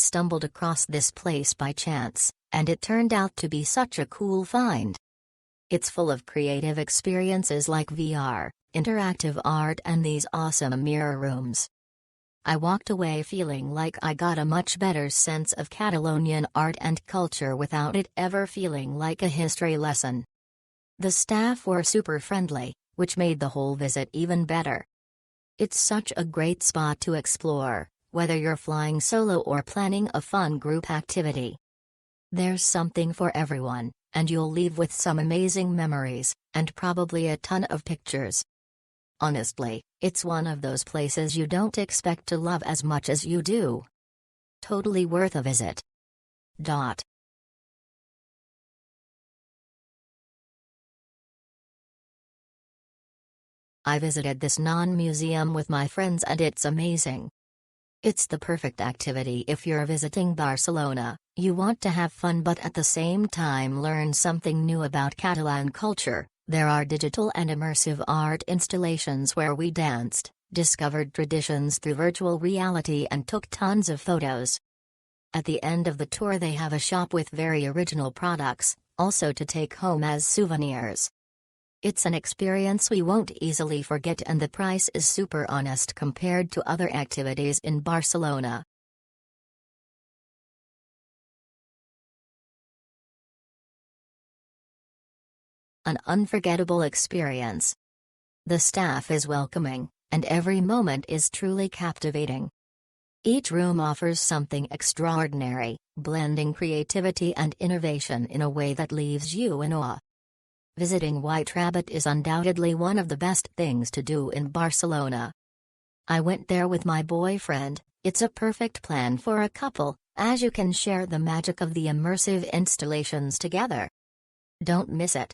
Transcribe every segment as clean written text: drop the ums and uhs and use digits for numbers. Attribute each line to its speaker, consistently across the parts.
Speaker 1: stumbled across this place by chance, and it turned out to be such a cool find. It's full of creative experiences like VR, interactive art, and these awesome mirror rooms. I walked away feeling like I got a much better sense of Catalonian art and culture without it ever feeling like a history lesson. The staff were super friendly, which made the whole visit even better. It's such a great spot to explore, whether you're flying solo or planning a fun group activity. There's something for everyone, and you'll leave with some amazing memories, and probably a ton of pictures. Honestly, it's one of those places you don't expect to love as much as you do. Totally worth a visit. I visited this non-museum with my friends and it's amazing. It's the perfect activity if you're visiting Barcelona, you want to have fun but at the same time learn something new about Catalan culture. There are digital and immersive art installations where we danced, discovered traditions through virtual reality and took tons of photos. At the end of the tour they have a shop with very original products, also to take home as souvenirs. It's an experience we won't easily forget and the price is super honest compared to other activities in Barcelona. An unforgettable experience. The staff is welcoming, and every moment is truly captivating. Each room offers something extraordinary, blending creativity and innovation in a way that leaves you in awe. Visiting White Rabbit is undoubtedly one of the best things to do in Barcelona. I went there with my boyfriend. It's a perfect plan for a couple, as you can share the magic of the immersive installations together. Don't miss it.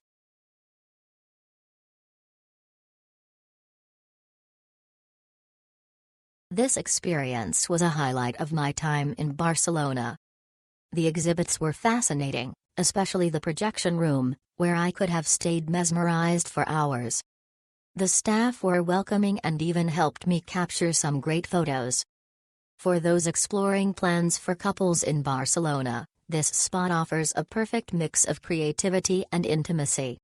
Speaker 1: This experience was a highlight of my time in Barcelona. The exhibits were fascinating, especially the projection room, where I could have stayed mesmerized for hours. The staff were welcoming and even helped me capture some great photos. For those exploring plans for couples in Barcelona, this spot offers a perfect mix of creativity and intimacy.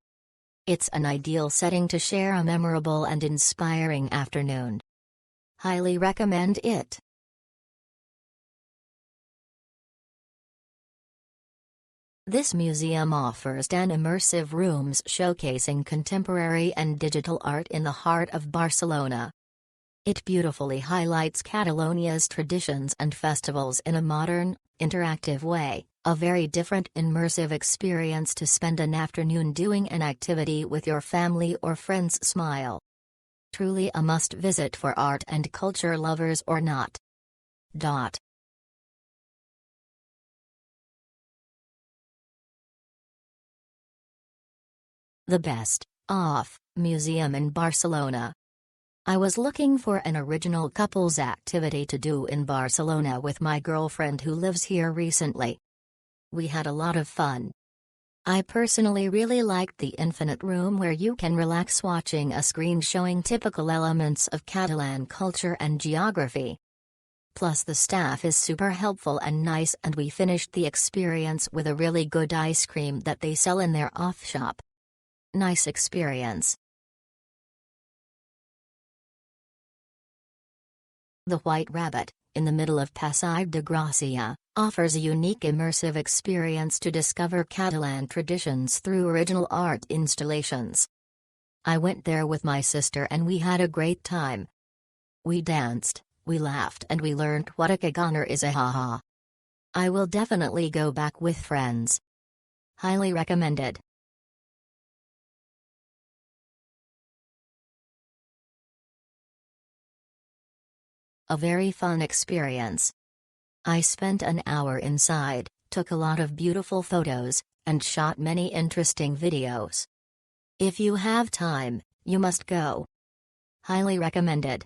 Speaker 1: It's an ideal setting to share a memorable and inspiring afternoon. Highly recommend it. This museum offers 10 immersive rooms showcasing contemporary and digital art in the heart of Barcelona. It beautifully highlights Catalonia's traditions and festivals in a modern, interactive way, a very different immersive experience to spend an afternoon doing an activity with your family or friends. Smile. Truly a must-visit for art and culture lovers or not. The best museum in Barcelona. I was looking for an original couples activity to do in Barcelona with my girlfriend who lives here recently. We had a lot of fun. I personally really liked the Infinite Room where you can relax watching a screen showing typical elements of Catalan culture and geography. Plus the staff is super helpful and nice and we finished the experience with a really good ice cream that they sell in their off shop. Nice experience. The White Rabbit, in the middle of Passeig de Gràcia, offers a unique immersive experience to discover Catalan traditions through original art installations. I went there with my sister and we had a great time. We danced, we laughed and we learned what a caganer is. Haha. I will definitely go back with friends. Highly recommended. A very fun experience. I spent an hour inside, took a lot of beautiful photos, and shot many interesting videos. If you have time, you must go. Highly recommended.